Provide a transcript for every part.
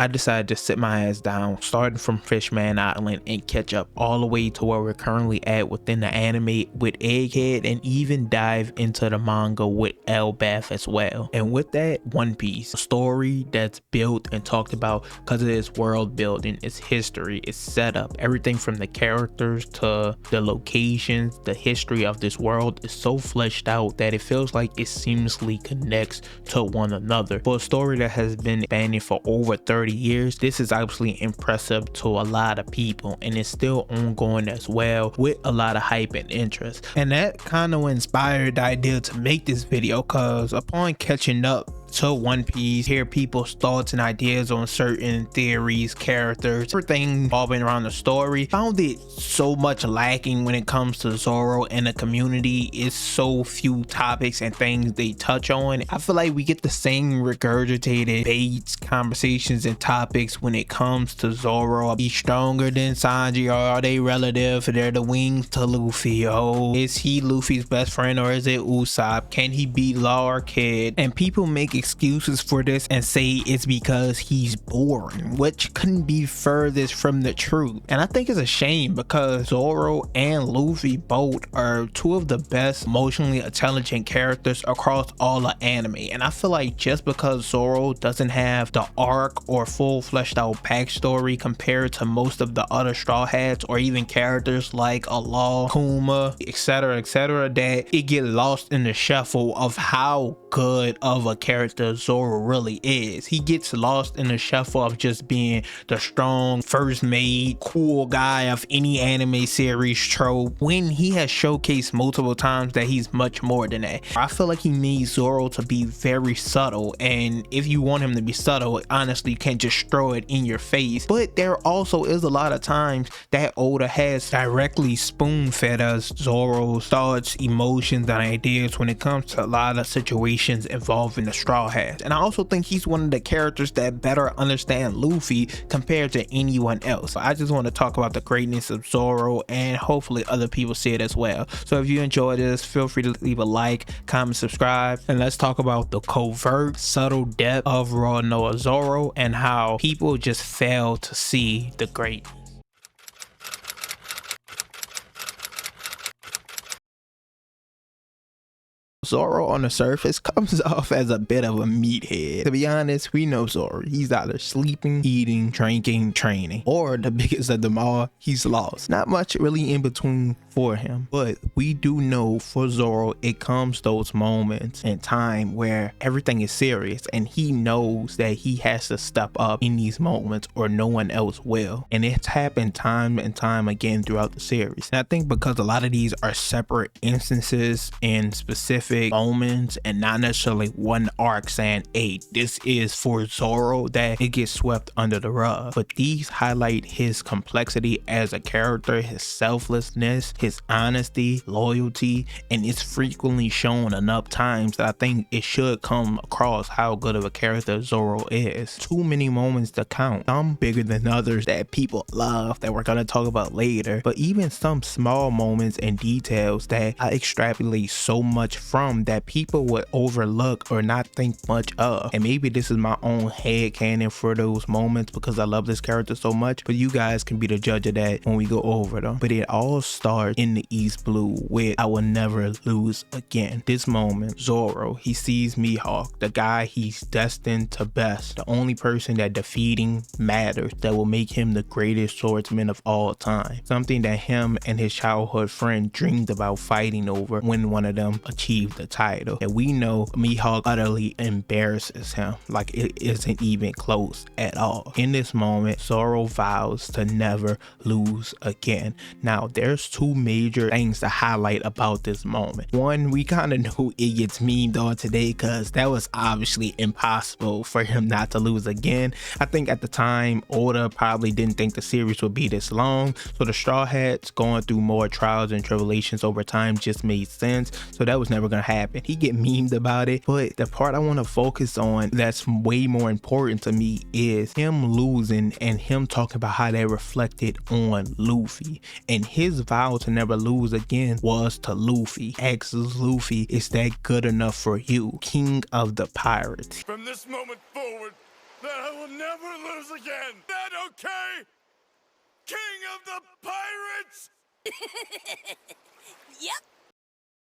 I decided to sit my ass down, starting from Fishman Island, and catch up all the way to where we're currently at within the anime with Egghead, and even dive into the manga with Elbaf as well. And with that, One Piece, a story that's built and talked about because of its world building, its history, its setup, everything from the characters to the locations, the history of this world is so fleshed out that it feels like it seamlessly connects to one another. For a story that has been spanning for over 30 years, this is obviously impressive to a lot of people, and it's still ongoing as well with a lot of hype and interest. And that kind of inspired the idea to make this video, because upon catching up to One Piece, hear people's thoughts and ideas on certain theories, characters, everything revolving around the story, found it so much lacking when it comes to Zoro and the community. It's so few topics and things they touch on. I feel like we get the same regurgitated debates, conversations, and topics when it comes to Zoro. He's stronger than Sanji, or are they relative? They're the wings to Luffy. Oh, is he Luffy's best friend, or is it Usopp? Can he beat Law or Kid? And people make excuses for this and say it's because he's boring, which couldn't be furthest from the truth. And I think it's a shame, because Zoro and Luffy both are two of the best emotionally intelligent characters across all the anime. And I feel like just because Zoro doesn't have the arc or full fleshed out backstory compared to most of the other Straw Hats, or even characters like Law, Kuma, etc., that it get lost in the shuffle of how good of a character Zoro really is. He gets lost in the shuffle of just being the strong, first mate, cool guy of any anime series trope, when he has showcased multiple times that he's much more than that. I feel like he needs Zoro to be very subtle, and if you want him to be subtle, honestly, you can't just throw it in your face. But there also is a lot of times that Oda has directly spoon-fed us Zoro's thoughts, emotions, and ideas when it comes to a lot of situations involving the Straw Hats. And I also think he's one of the characters that better understand Luffy compared to anyone else. So I just want to talk about the greatness of Zoro, and hopefully other people see it as well. So if you enjoyed this, feel free to leave a like, comment, subscribe, and let's talk about the covert, subtle depth of Roronoa Zoro and how people just fail to see the greatness. Zoro on the surface comes off as a bit of a meathead. To be honest, we know Zoro. He's either sleeping, eating, drinking, training, or the biggest of them all, he's lost. Not much really in between for him. But we do know for Zoro, it comes those moments in time where everything is serious, and he knows that he has to step up in these moments or no one else will. And it's happened time and time again throughout the series. And I think because a lot of these are separate instances in specific moments, and not necessarily one arc saying, hey, this is for Zoro, that it gets swept under the rug. But these highlight his complexity as a character, his selflessness, his honesty, loyalty, and it's frequently shown enough times that I think it should come across how good of a character Zoro is. Too many moments to count, some bigger than others that people love that we're gonna talk about later, but even some small moments and details that I extrapolate so much from that people would overlook or not think much of. And maybe this is my own headcanon for those moments because I love this character so much, but you guys can be the judge of that when we go over them. But it all starts in the East Blue with I will never lose again. This moment, Zoro, he sees Mihawk, the guy he's destined to best, the only person that defeating matters, that will make him the greatest swordsman of all time. Something that him and his childhood friend dreamed about fighting over when one of them achieved the title. And we know Mihawk utterly embarrasses him, like it isn't even close at all. In this moment, Zoro vows to never lose again. Now, there's two major things to highlight about this moment. One, we kind of know it gets memed on today because that was obviously impossible for him not to lose again. I think at the time, Oda probably didn't think the series would be this long, so the Straw Hats going through more trials and tribulations over time just made sense, so that was never gonna happen. He get memed about it, but the part I want to focus on that's way more important to me is him losing and him talking about how that reflected on Luffy, and his vow to never lose again was to Luffy. Asks Luffy, is that good enough for you, king of the pirates? From this moment forward, that I will never lose again. That okay? King of the Pirates? Yep.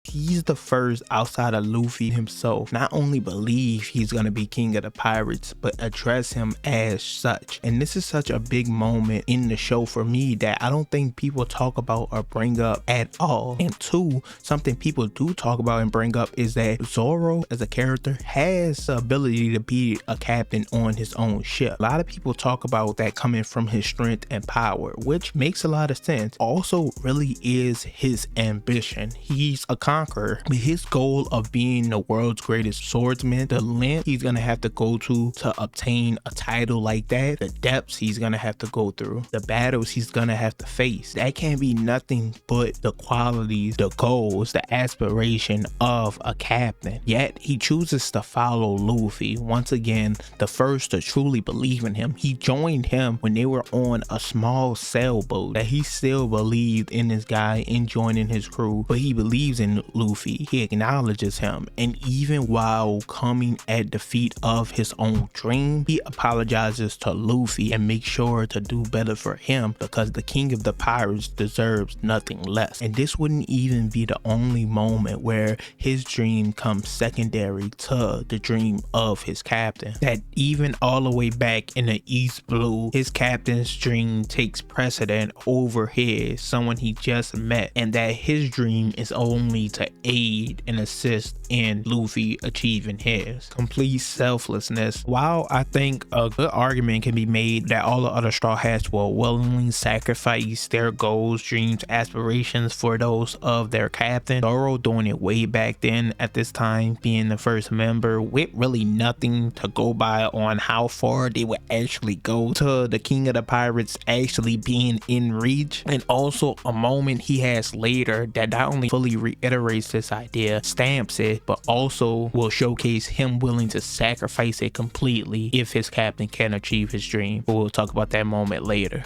He's the first outside of Luffy himself not only believe he's gonna be king of the pirates, but address him as such. And this is such a big moment in the show for me that I don't think people talk about or bring up at all. And two, something people do talk about and bring up is that Zoro as a character has the ability to be a captain on his own ship. A lot of people talk about that coming from his strength and power, which makes a lot of sense. Also really is his ambition. He's a conqueror. But his goal of being the world's greatest swordsman, the length he's gonna have to go to obtain a title like that, the depths he's gonna have to go through, the battles he's gonna have to face, that can't be nothing but the qualities, the goals, the aspiration of a captain. Yet he chooses to follow Luffy, once again the first to truly believe in him. He joined him when they were on a small sailboat, that he still believed in this guy and joining his crew, but he believes in Luffy. He acknowledges him, and even while coming at the feet of his own dream, he apologizes to Luffy and makes sure to do better for him, because the king of the pirates deserves nothing less. And this wouldn't even be the only moment where his dream comes secondary to the dream of his captain, that even all the way back in the East Blue, his captain's dream takes precedent over his, someone he just met, and that his dream is only to aid and assist in Luffy achieving his. Complete selflessness. While I think a good argument can be made that all the other Straw Hats will willingly sacrifice their goals, dreams, aspirations for those of their captain, Zoro doing it way back then at this time, being the first member with really nothing to go by on how far they would actually go, to the king of the pirates actually being in reach, and also a moment he has later that not only fully reiterates this idea, stamps it, but also will showcase him willing to sacrifice it completely if his captain can achieve his dream. But we'll talk about that moment later.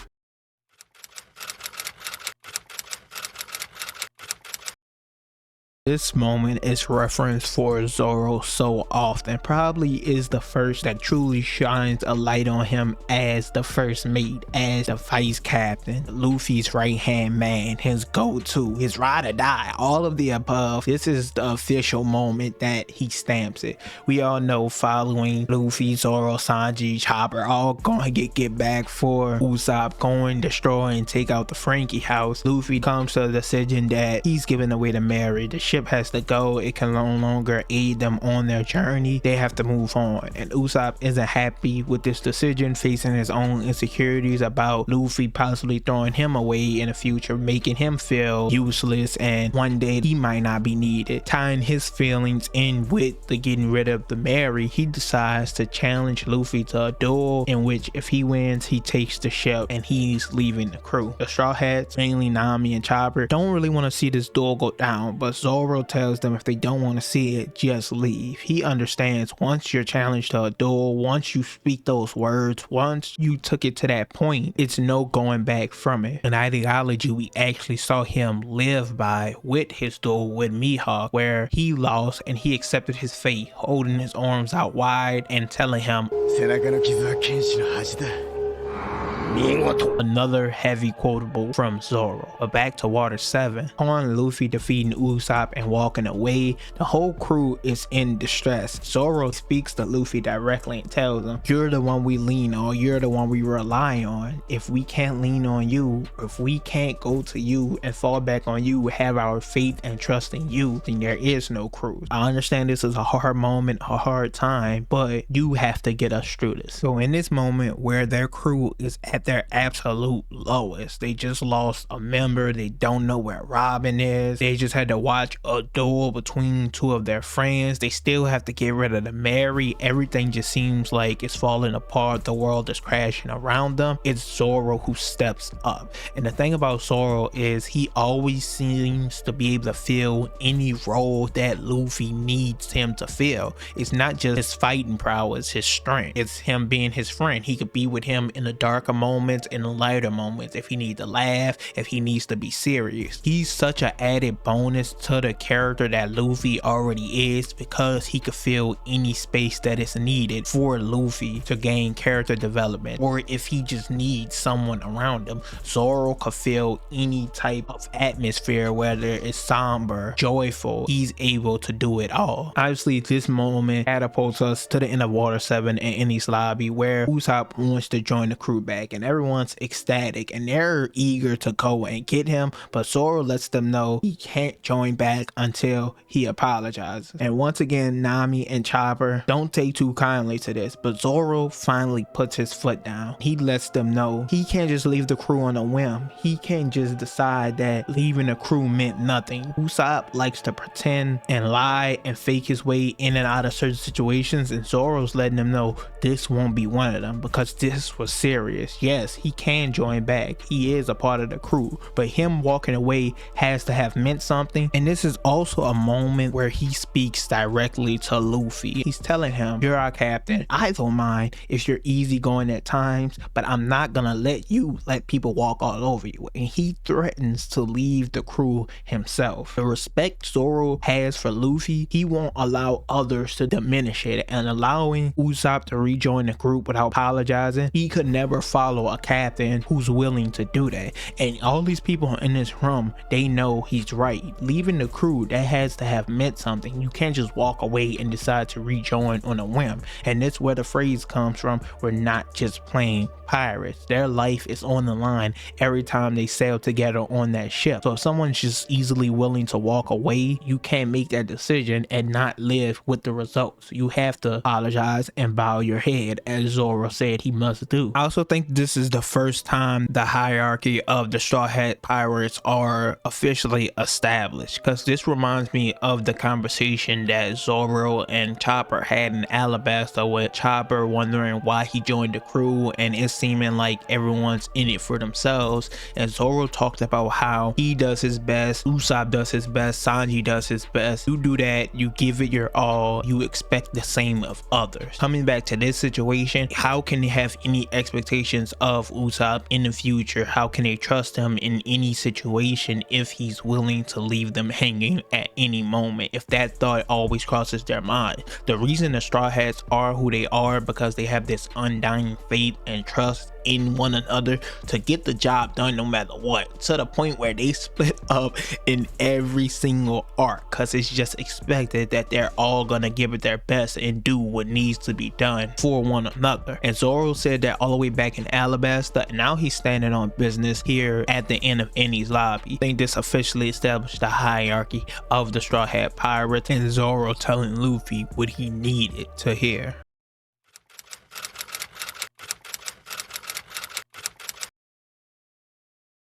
This moment is referenced for Zoro so often, probably is the first that truly shines a light on him as the first mate, as the vice captain, Luffy's right hand man, his go-to, his ride or die, all of the above. This is the official moment that he stamps it. We all know following Luffy, Zoro, Sanji, Chopper all going to get back for Usopp, going, destroy, and take out the Frankie house. Luffy comes to the decision that he's giving away to Mary. The ship has to go. It can no longer aid them on their journey. They have to move on. And Usopp isn't happy with this decision, facing his own insecurities about Luffy possibly throwing him away in the future, making him feel useless, and one day he might not be needed. Tying his feelings in with the getting rid of the Mary, he decides to challenge Luffy to a duel in which if he wins, he takes the ship and he's leaving the crew. The Straw Hats, mainly Nami and Chopper, don't really want to see this duel go down, but Zoro tells them if they don't want to see it, just leave. He understands once you're challenged to a duel, once you speak those words, once you took it to that point, it's no going back from it. An ideology we actually saw him live by with his duel with Mihawk, where he lost and he accepted his fate, holding his arms out wide and telling him, another heavy quotable from Zoro. But back to Water 7. Upon Luffy defeating Usopp and walking away, the whole crew is in distress. Zoro speaks to Luffy directly and tells him, you're the one we lean on, you're the one we rely on. If we can't lean on you, if we can't go to you and fall back on you, have our faith and trust in you, then there is no cruise. I understand this is a hard moment, a hard time, but you have to get us through this. So in this moment where their crew is at their absolute lowest, they just lost a member, they don't know where Robin is, they just had to watch a duel between two of their friends, they still have to get rid of the Mary, everything just seems like it's falling apart, the world is crashing around them. It's Zoro who steps up. And the thing about Zoro is he always seems to be able to fill any role that Luffy needs him to fill. It's not just his fighting prowess, his strength, it's him being his friend. He could be with him in the darker moments moments and lighter moments, if he needs to laugh, if he needs to be serious. He's such an added bonus to the character that Luffy already is, because he could fill any space that is needed for Luffy to gain character development, or if he just needs someone around him, Zoro could fill any type of atmosphere, whether it's somber, joyful. He's able to do it all. Obviously, this moment catapults us to the end of Water 7 and Enies lobby, where Usopp wants to join the crew back, and everyone's ecstatic and they're eager to go and get him, but Zoro lets them know he can't join back until he apologizes. And once again, Nami and Chopper don't take too kindly to this, but Zoro finally puts his foot down. He lets them know he can't just leave the crew on a whim. He can't just decide that leaving the crew meant nothing. Usopp likes to pretend and lie and fake his way in and out of certain situations, and Zoro's letting them know this won't be one of them, because this was serious. Yes, he can join back. He is a part of the crew, but him walking away has to have meant something. And this is also a moment where he speaks directly to Luffy. He's telling him, you're our captain. I don't mind if you're easygoing at times, but I'm not gonna let you let people walk all over you. And he threatens to leave the crew himself. The respect Zoro has for Luffy, he won't allow others to diminish it, and allowing Usopp to rejoin the group without apologizing, he could never follow a captain who's willing to do that. And all these people in this room, they know he's right. Leaving the crew, that has to have meant something. You can't just walk away and decide to rejoin on a whim. And that's where the phrase comes from, we're not just playing pirates. Their life is on the line every time they sail together on that ship. So if someone's just easily willing to walk away, you can't make that decision and not live with the results. You have to apologize and bow your head, as Zoro said he must do. I also think this is the first time the hierarchy of the Straw Hat Pirates are officially established, because this reminds me of the conversation that Zoro and Chopper had in Alabasta, with Chopper wondering why he joined the crew and it's seeming like everyone's in it for themselves, and Zoro talked about how he does his best, Usopp does his best, Sanji does his best. You do that, you give it your all, you expect the same of others. Coming back to this situation, how can they have any expectations of Usopp in the future? How can they trust him in any situation if he's willing to leave them hanging at any moment? If that thought always crosses their mind. The reason the Straw Hats are who they are because they have this undying faith and trust in one another to get the job done no matter what, to the point where they split up in every single arc, because it's just expected that they're all gonna give it their best and do what needs to be done for one another. And Zoro said that all the way back in Alabasta, and now he's standing on business here at the end of Enies lobby. I think this officially established the hierarchy of the Straw Hat Pirates, and Zoro telling Luffy what he needed to hear.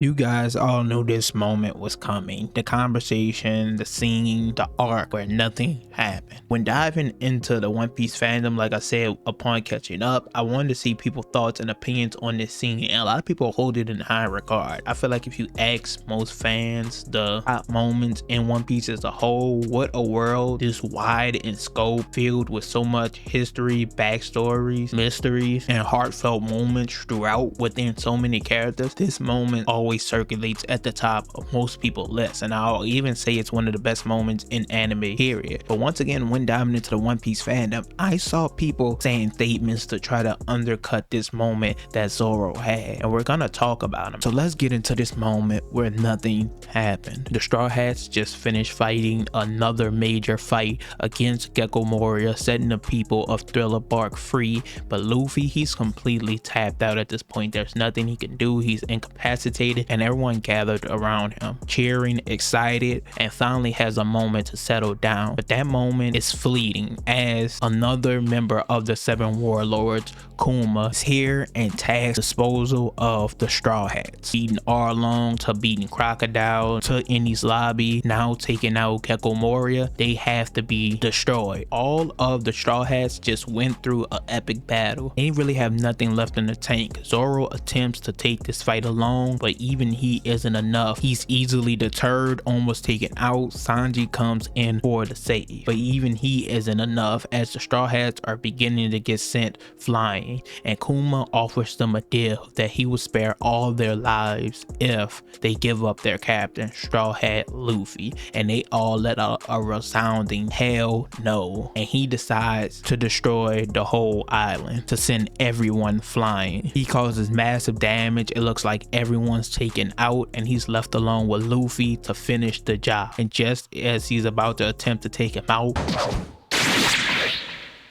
You guys all knew this moment was coming. The conversation, the scene, the arc where nothing happened. When diving into the One Piece fandom, like I said, upon catching up, I wanted to see people's thoughts and opinions on this scene, and a lot of people hold it in high regard. I feel like if you ask most fans the top moments in One Piece as a whole, what a world this wide in scope, filled with so much history, backstories, mysteries, and heartfelt moments throughout within so many characters. This moment always circulates at the top of most people's lists, and I'll even say it's one of the best moments in anime period. But once again, when diving into the One Piece fandom, I saw people saying statements to try to undercut this moment that Zoro had, and we're gonna talk about them. So let's get into this moment where nothing happened. The Straw Hats just finished fighting another major fight against Gecko Moria, setting the people of Thriller Bark free, but Luffy, he's completely tapped out at this point. There's nothing he can do. He's incapacitated, and everyone gathered around him, cheering, excited, and finally has a moment to settle down. But that moment is fleeting as another member of the Seven Warlords, Kuma, is here and tasked disposal of the Straw Hats, beating Arlong to beating Crocodile to Enies lobby, now taking out Gecko Moria. They have to be destroyed. All of the Straw Hats just went through an epic battle. They really have nothing left in the tank. Zoro attempts to take this fight alone, but even he isn't enough. He's easily deterred, almost taken out. Sanji comes in for the save, but even he isn't enough as the Straw Hats are beginning to get sent flying, and Kuma offers them a deal that he will spare all their lives if they give up their captain, Straw Hat Luffy, and they all let out a resounding hell no, and he decides to destroy the whole island to send everyone flying. He causes massive damage. It looks like everyone's taken out and he's left alone with Luffy to finish the job, and just as he's about to attempt to take him out,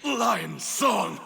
Lion Song!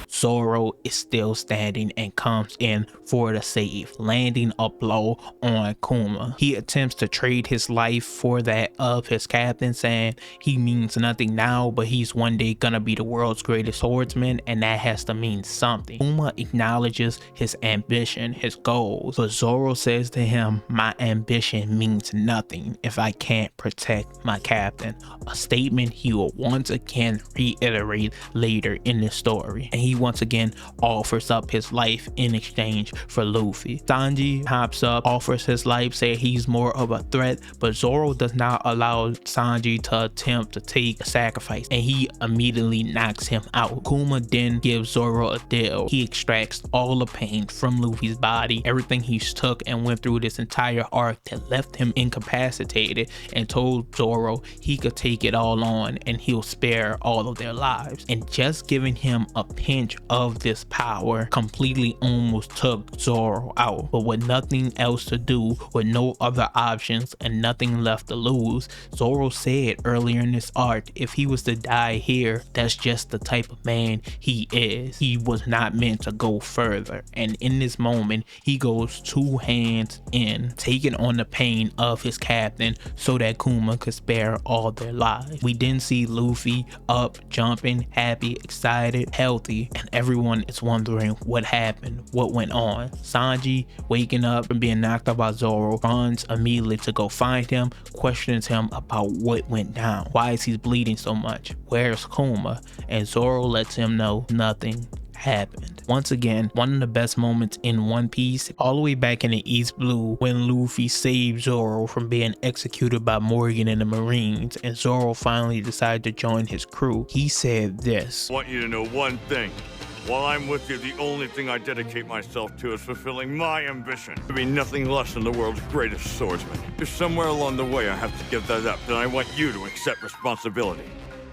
Zoro is still standing and comes in for the save, landing a blow on Kuma. He attempts to trade his life for that of his captain, saying he means nothing now, but he's one day gonna be the world's greatest swordsman, and that has to mean something. Kuma acknowledges his ambition, his goals, but Zoro says to him, my ambition means nothing if I can't protect my captain, a statement he will once again reiterate later in the story, and he once again offers up his life in exchange for Luffy. Sanji hops up, offers his life, saying he's more of a threat, but Zoro does not allow Sanji to attempt to take a sacrifice, and he immediately knocks him out. Kuma then gives Zoro a deal. He extracts all the pain from Luffy's body, everything he's took and went through this entire arc that left him incapacitated, and told Zoro he could take it all on and he'll spare all of their lives. And just giving him a pinch of this power completely almost took Zoro out, but with nothing else to do, with no other options and nothing left to lose, Zoro said earlier in this arc if he was to die here, that's just the type of man he is. He was not meant to go further, and in this moment he goes two hands in, taking on the pain of his captain so that Kuma could spare all their lives. We then see Luffy up, jumping, happy, excited, healthy, and everyone is wondering what happened, what went on. Sanji, waking up and being knocked out by Zoro, runs immediately to go find him, questions him about what went down. Why is he bleeding so much? Where's Kuma? And Zoro lets him know nothing happened. Once again, one of the best moments in One Piece, all the way back in the East Blue, when Luffy saved Zoro from being executed by Morgan and the Marines, and Zoro finally decided to join his crew. He said this: I want you to know one thing. While I'm with you, the only thing I dedicate myself to is fulfilling my ambition to be nothing less than the world's greatest swordsman. If somewhere along the way I have to give that up, then I want you to accept responsibility.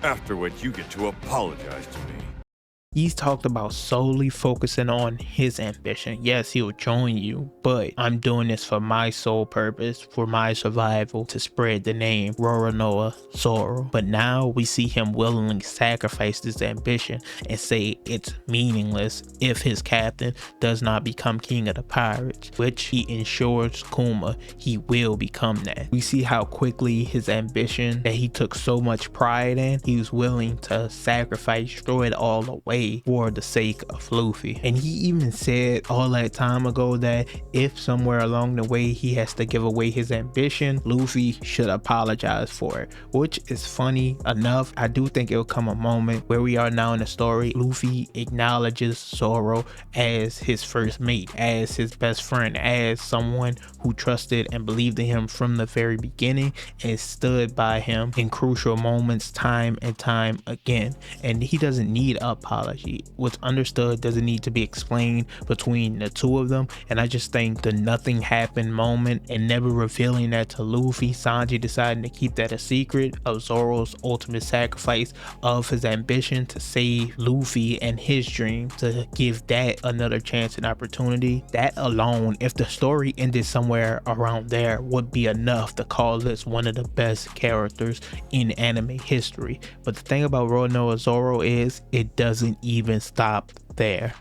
After which you get to apologize to me. He's talked about solely focusing on his ambition. Yes, he'll join you, but I'm doing this for my sole purpose, for my survival, to spread the name Roronoa Zoro. But now we see him willingly sacrifice this ambition and say it's meaningless if his captain does not become king of the pirates, which he ensures Kuma he will become that. We see how quickly his ambition that he took so much pride in, he was willing to sacrifice, throw it all away for the sake of Luffy. And he even said all that time ago that if somewhere along the way he has to give away his ambition, Luffy should apologize for it, which is funny enough. I do think it'll come a moment where we are now in the story, Luffy acknowledges Zoro as his first mate, as his best friend, as someone who trusted and believed in him from the very beginning and stood by him in crucial moments time and time again. And he doesn't need an apology. What's understood doesn't need to be explained between the two of them, and I just think the nothing happened moment and never revealing that to Luffy, Sanji deciding to keep that a secret of Zoro's ultimate sacrifice of his ambition to save Luffy and his dream, to give that another chance and opportunity. That alone, if the story ended somewhere around there, would be enough to call this one of the best characters in anime history. But the thing about Roronoa Zoro is it doesn't even stop there.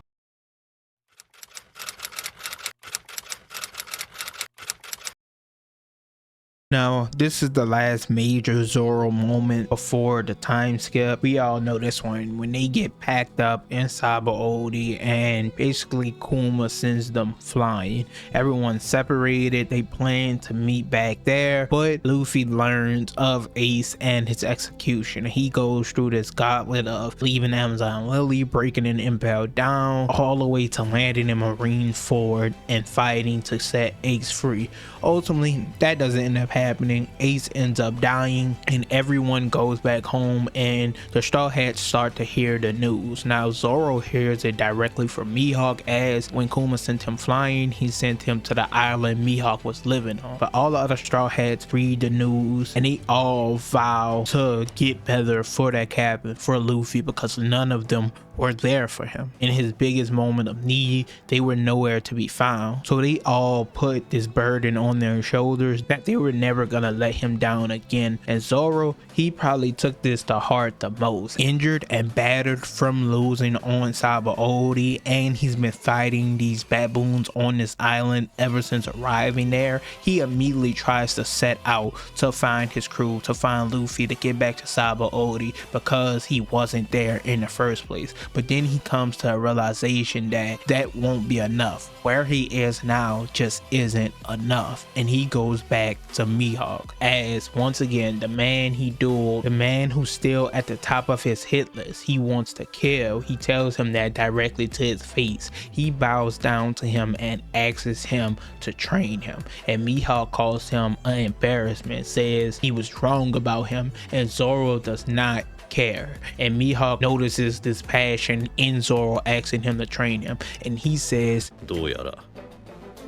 Now, this is the last major Zoro moment before the time skip. We all know this one, when they get packed up in Sabaody and basically Kuma sends them flying. Everyone's separated, they plan to meet back there, but Luffy learns of Ace and his execution. He goes through this gauntlet of leaving Amazon Lily, breaking an Impel down, all the way to landing in Marineford and fighting to set Ace free. Ultimately, that doesn't end up happening. Ace ends up dying and everyone goes back home, and the Straw Hats start to hear the news. Now Zoro hears it directly from Mihawk, as when Kuma sent him flying, he sent him to the island Mihawk was living on. But all the other Straw Hats read the news and they all vow to get better for that captain, for Luffy, because none of them were there for him. In his biggest moment of need, they were nowhere to be found. So they all put this burden on their shoulders that they were never gonna let him down again. And Zoro, he probably took this to heart the most. Injured and battered from losing on Sabaody, and he's been fighting these baboons on this island ever since arriving there. He immediately tries to set out to find his crew, to find Luffy, to get back to Sabaody, because he wasn't there in the first place. But then he comes to a realization that that won't be enough. Where he is now just isn't enough, and he goes back to Mihawk as, once again, the man he dueled, the man who's still at the top of his hit list, he wants to kill. He tells him that directly to his face. He bows down to him and asks him to train him, and Mihawk calls him an embarrassment, says he was wrong about him, and Zoro does not care. And Mihawk notices this passion in Zoro, asking him to train him, and he says, どうやら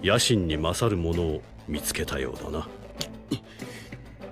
野心に勝るものを見つけたようだな.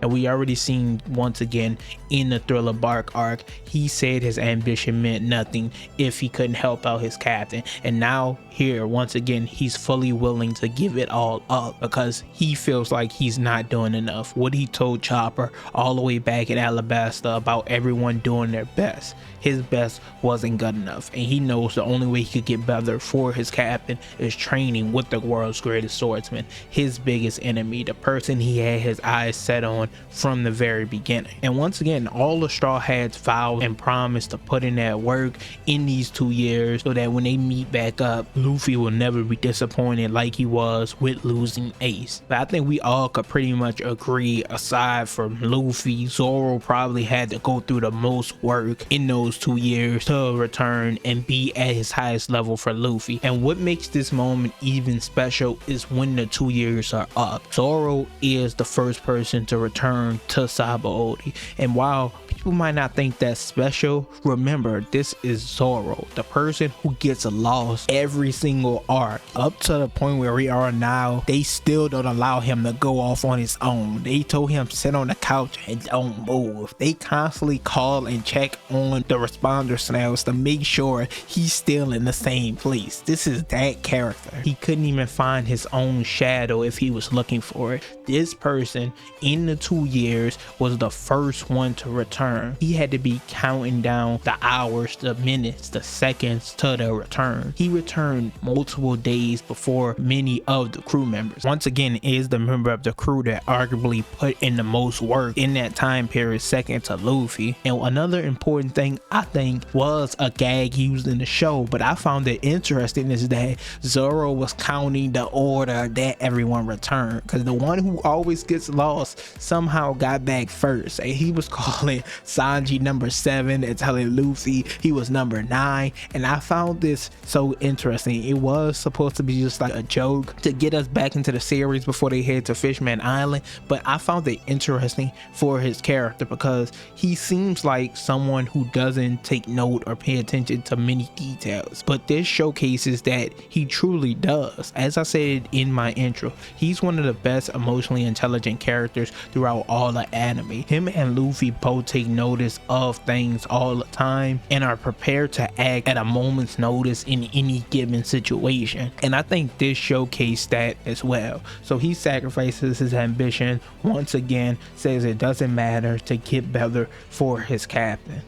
and we already seen once again in the Thriller Bark arc, he said his ambition meant nothing if he couldn't help out his captain, and now here once again he's fully willing to give it all up because he feels like he's not doing enough. What he told Chopper all the way back in Alabasta about everyone doing their best, his best wasn't good enough, and he knows the only way he could get better for his captain is training with the world's greatest swordsman, his biggest enemy, the person he had his eyes set on from the very beginning. And once again, all the Straw Hats vowed and promised to put in that work in these 2 years so that when they meet back up, Luffy will never be disappointed like he was with losing Ace. But I think we all could pretty much agree, aside from Luffy, Zoro probably had to go through the most work in those 2 years to return and be at his highest level for Luffy. And what makes this moment even special is when the 2 years are up, Zoro is the first person to return to Sabaody. And while people might not think that's special, remember, this is Zoro, the person who gets lost every single arc. Up to the point where we are now, they still don't allow him to go off on his own. They told him sit on the couch and don't move. They constantly call and check on the responder snails to make sure he's still in the same place. This is that character. He couldn't even find his own shadow if he was looking for it. This person in the 2 years was the first one to return. He had to be counting down the hours, the minutes, the seconds to the return. He returned multiple days before many of the crew members. Once again, is the member of the crew that arguably put in the most work in that time period, second to Luffy. And another important thing I think was a gag used in the show, but I found it interesting, is that Zoro was counting the order that everyone returned, because the one who always gets lost somehow got back first, and he was calling Sanji number 7 and telling Luffy he was number 9. And I found this so interesting. It was supposed to be just like a joke to get us back into the series before they head to Fishman Island, but I found it interesting for his character because he seems like someone who doesn't take note or pay attention to many details, but this showcases that he truly does. As I said in my intro, he's one of the best emotionally intelligent characters throughout all the anime. Him and Luffy both take notice of things all the time and are prepared to act at a moment's notice in any given situation, and I think this showcased that as well. So he sacrifices his ambition once again, says it doesn't matter, to get better for his captain.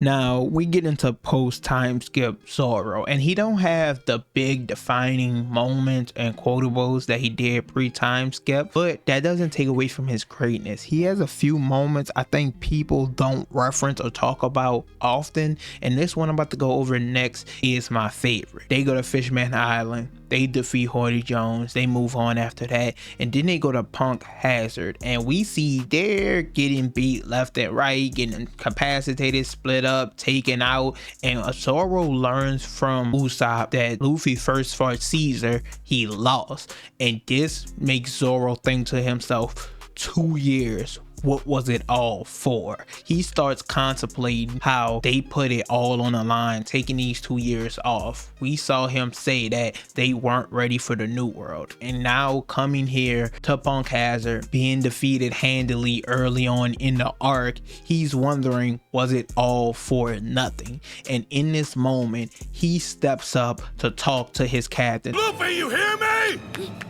Now we get into post time skip Zoro, and he don't have the big defining moments and quotables that he did pre time skip, but that doesn't take away from his greatness. He has a few moments I think people don't reference or talk about often, and this one I'm about to go over next is my favorite. They go to Fishman Island, they defeat Hardy Jones, they move on after that, and then they go to Punk Hazard, and we see they're getting beat left and right, getting incapacitated, split up, taken out, and Zoro learns from Usopp that Luffy first fought Caesar, he lost, and this makes Zoro think to himself, 2 years, what was it all for? He starts contemplating how they put it all on the line, taking these 2 years off. We saw him say that they weren't ready for the new world, and now coming here to Punk Hazard, being defeated handily early on in the arc, he's wondering, was it all for nothing? And in this moment, he steps up to talk to his captain. Luffy, you hear me?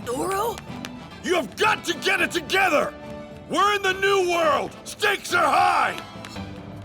Zoro? You have got to get it together! We're in the new world! Stakes are high!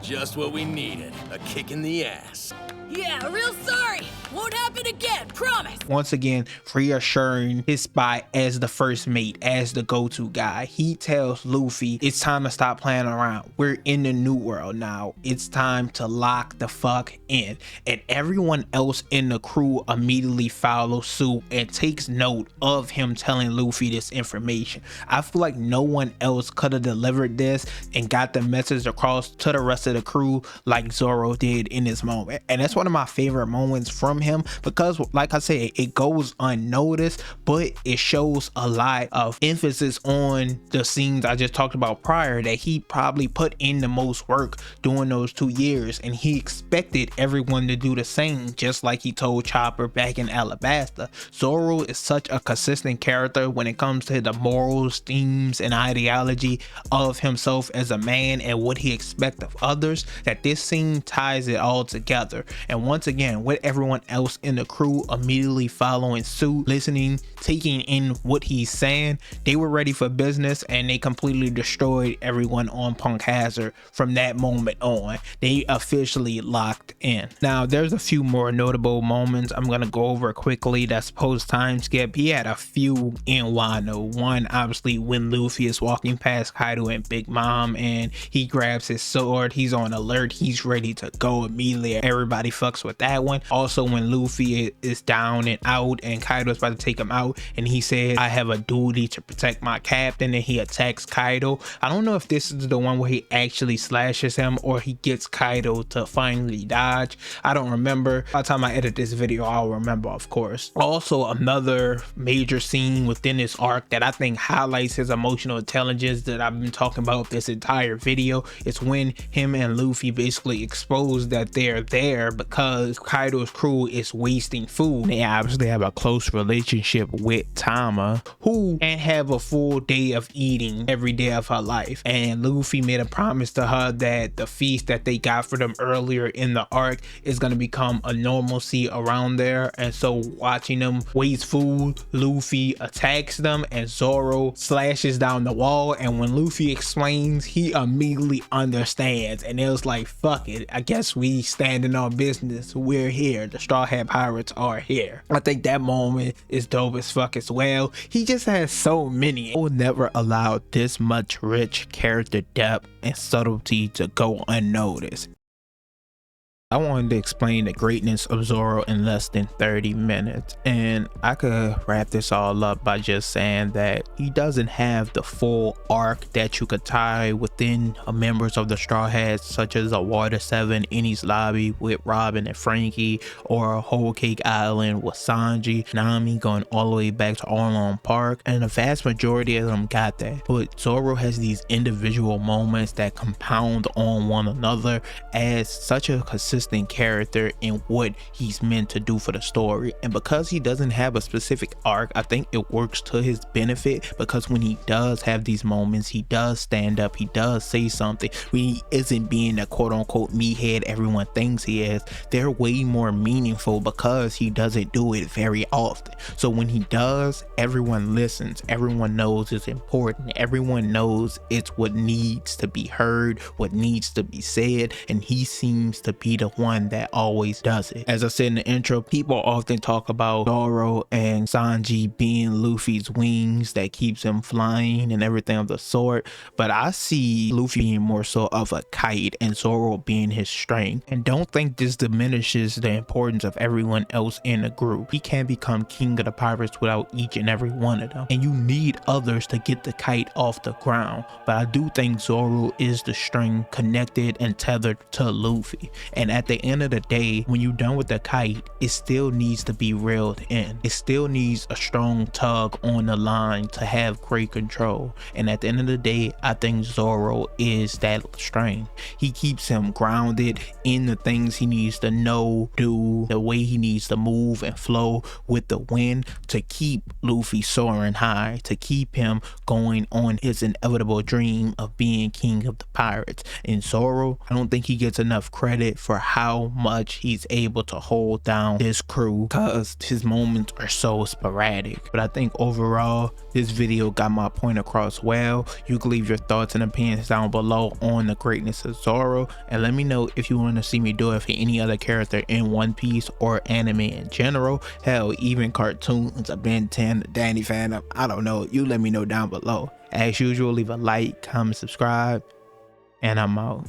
Just what we needed. A kick in the ass. Yeah, real sorry. Won't happen again, promise. Once again, reassuring his spot as the first mate, as the go-to guy. He tells Luffy, it's time to stop playing around. We're in the new world now. It's time to lock the fuck in. And everyone else in the crew immediately follows suit and takes note of him telling Luffy this information. I feel like no one else could have delivered this and got the message across to the rest of the crew like Zoro did in this moment. And that's one of my favorite moments from him, because like I said, it goes unnoticed, but it shows a lot of emphasis on the scenes I just talked about prior, that he probably put in the most work during those 2 years, and he expected everyone to do the same, just like he told Chopper back in Alabasta. Zoro is such a consistent character when it comes to the morals, themes, and ideology of himself as a man and what he expects of others, that this scene ties it all together. And once again, with everyone else in the crew immediately following suit, listening, taking in what he's saying, they were ready for business, and they completely destroyed everyone on Punk Hazard from that moment on. They officially locked in. Now, there's a few more notable moments I'm gonna go over quickly that's post time skip. He had a few in Wano. One, obviously, when Luffy is walking past Kaido and Big Mom, and he grabs his sword, he's on alert, he's ready to go immediately. Everybody fucks with that one. Also, when Luffy is down and out and Kaido's about to take him out, and he says, I have a duty to protect my captain, and he attacks Kaido. I don't know if this is the one where he actually slashes him or he gets Kaido to finally dodge. I don't remember. By the time I edit this video, I'll remember, of course. Also, another major scene within this arc that I think highlights his emotional intelligence that I've been talking about this entire video is when him and Luffy basically expose that they're there because Kaido's crew is wasting food. They obviously have a close relationship with Tama, who can't have a full day of eating every day of her life, and Luffy made a promise to her that the feast that they got for them earlier in the arc is going to become a normalcy around there. And so watching them waste food, Luffy attacks them and Zoro slashes down the wall, and when Luffy explains, he immediately understands, and it was like, fuck it, I guess we standing on business, we're here, the Straw Hat Pirates are here. I think that moment is dope as fuck as well. He just has so many. I will never allow this much rich character depth and subtlety to go unnoticed. I wanted to explain the greatness of Zoro in less than 30 minutes, and I could wrap this all up by just saying that he doesn't have the full arc that you could tie within members of the Straw Hats, such as a Water 7 Enies Lobby with Robin and Frankie, or a Whole Cake Island with Sanji, Nami going all the way back to Arlong Park, and the vast majority of them got that. But Zoro has these individual moments that compound on one another as such a consistent consistent character in what he's meant to do for the story. And because he doesn't have a specific arc, I think it works to his benefit, because when he does have these moments, he does stand up, he does say something, when he isn't being a quote-unquote meathead everyone thinks he is. They're way more meaningful because he doesn't do it very often. So when he does, everyone listens, everyone knows it's important, everyone knows it's what needs to be heard, what needs to be said, and he seems to be the one that always does it. As I said in the intro, people often talk about Zoro and Sanji being Luffy's wings that keeps him flying and everything of the sort, but I see Luffy being more so of a kite and Zoro being his strength. And don't think this diminishes the importance of everyone else in the group. He can't become king of the pirates without each and every one of them, and you need others to get the kite off the ground. But I do think Zoro is the string connected and tethered to Luffy, and at the end of the day, when you're done with the kite, it still needs to be reeled in. It still needs a strong tug on the line to have great control, and at the end of the day, I think Zoro is that string. He keeps him grounded in the things he needs to know, do, the way he needs to move and flow with the wind to keep Luffy soaring high, to keep him going on his inevitable dream of being king of the pirates. And Zoro, I don't think he gets enough credit for how much he's able to hold down this crew, because his moments are so sporadic. But I think overall, this video got my point across well. You can leave your thoughts and opinions down below on the greatness of Zoro, and let me know if you want to see me do it for any other character in One Piece or anime in general. Hell, even cartoons, a Ben 10, a Danny Phantom, I don't know. You let me know down below. As usual, leave a like, comment, subscribe, and I'm out.